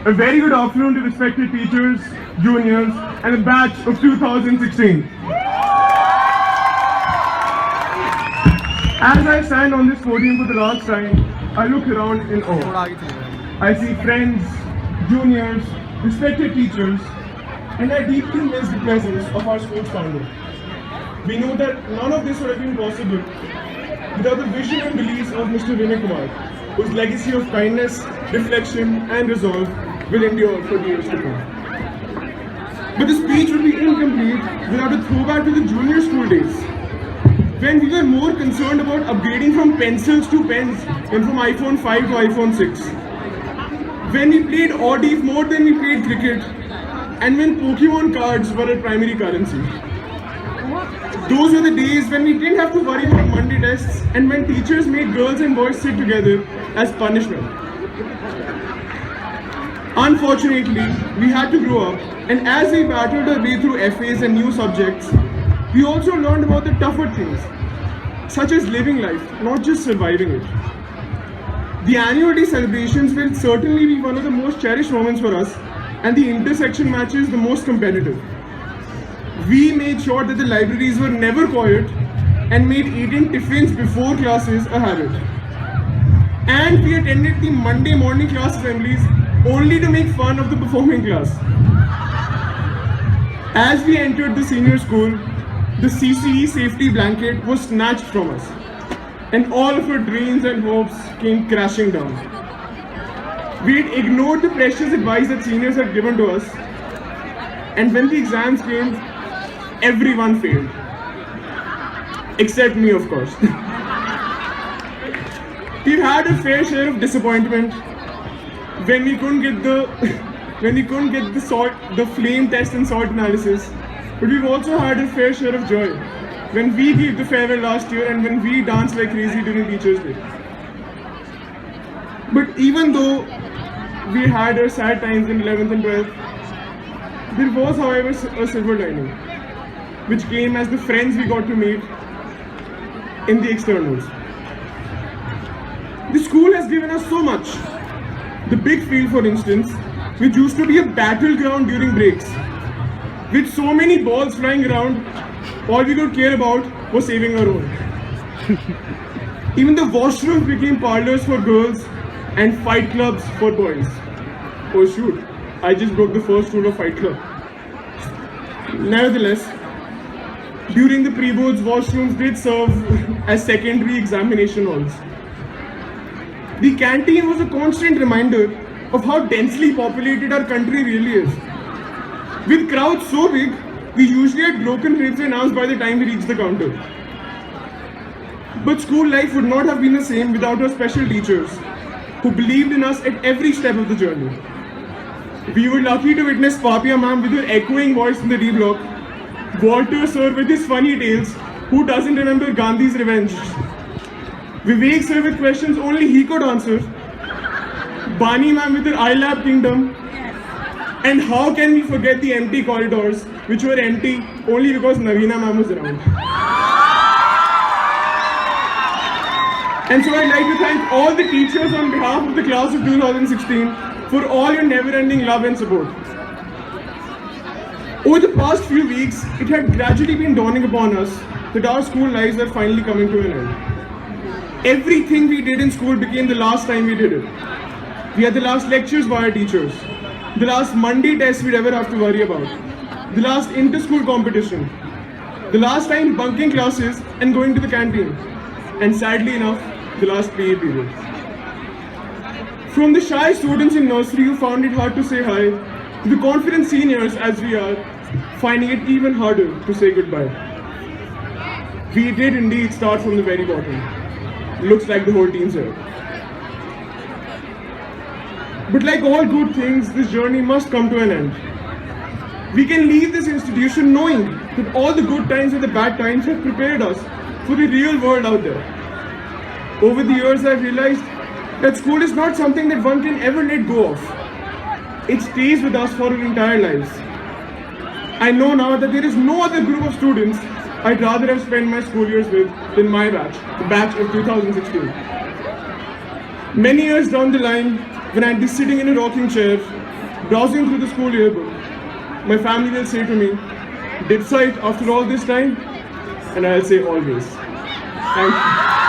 A very good afternoon to respected teachers, juniors, and the batch of 2016. As I stand on this podium for the last time, I look around in awe. I see friends, juniors, respected teachers, and I deeply miss the presence of our school's founder. We know that none of this would have been possible without the vision and beliefs of Mr. Vinay Kumar, whose legacy of kindness, reflection, and resolve will endure for years to come. But the speech would be incomplete without a throwback to the junior school days, when we were more concerned about upgrading from pencils to pens than from iPhone 5 to iPhone 6. When we played odd eve more than we played cricket, and when Pokemon cards were our primary currency. Those were the days when we didn't have to worry about Monday tests and when teachers made girls and boys sit together as punishment. Unfortunately, we had to grow up, and as we battled our way through FAs and new subjects, we also learned about the tougher things, such as living life, not just surviving it. The annual day celebrations will certainly be one of the most cherished moments for us, and the intersection matches the most competitive. We made sure that the libraries were never quiet and made eating tiffins before classes a habit. And we attended the Monday morning class assemblies only to make fun of the performing class. As we entered the senior school, the CCE safety blanket was snatched from us, and all of our dreams and hopes came crashing down. We had ignored the precious advice that seniors had given to us, and when the exams came, everyone failed. Except me, of course. We've had a fair share of disappointment when we couldn't get the flame test and salt analysis, but we've also had a fair share of joy when we gave the farewell last year and when we danced like crazy during Teachers' Day. But even though we had our sad times in 11th and 12th, there was, however, a silver lining, which came as the friends we got to meet in the externals. The school has given us so much. The big field, for instance, which used to be a battleground during breaks. With so many balls flying around, all we could care about was saving our own. Even the washrooms became parlors for girls and fight clubs for boys. Oh shoot, I just broke the first rule of Fight Club. Nevertheless, during the pre-boards, washrooms did serve as secondary examination halls. The canteen was a constant reminder of how densely populated our country really is. With crowds so big, we usually had broken ribs and arms by the time we reached the counter. But school life would not have been the same without our special teachers, who believed in us at every step of the journey. We were lucky to witness Papia ma'am with her echoing voice in the D block, Walter sir with his funny tales, who doesn't remember Gandhi's revenge, Vivek sir with questions only he could answer, Bani ma'am with her iLab kingdom, and how can we forget the empty corridors, which were empty only because Naveena ma'am was around. And so I'd like to thank all the teachers on behalf of the class of 2016 for all your never-ending love and support. Over the past few weeks, it had gradually been dawning upon us that our school lives are finally coming to an end. Everything we did in school became the last time we did it. We had the last lectures by our teachers, the last Monday test we'd ever have to worry about, the last inter-school competition, the last time bunking classes and going to the canteen, and sadly enough, the last PE period. From the shy students in nursery who found it hard to say hi, to the confident seniors as we are, finding it even harder to say goodbye. We did indeed start from the very bottom. Looks like the whole team's here. But like all good things, this journey must come to an end. We can leave this institution knowing that all the good times and the bad times have prepared us for the real world out there. Over the years, I've realized that school is not something that one can ever let go of. It stays with us for our entire lives. I know now that there is no other group of students I'd rather have spent my school years with than my batch, the batch of 2016. Many years down the line, when I'd be sitting in a rocking chair, Browsing through the school yearbook, my family will say to me, "Did sight after all this time?" And I'll say always. Thank you.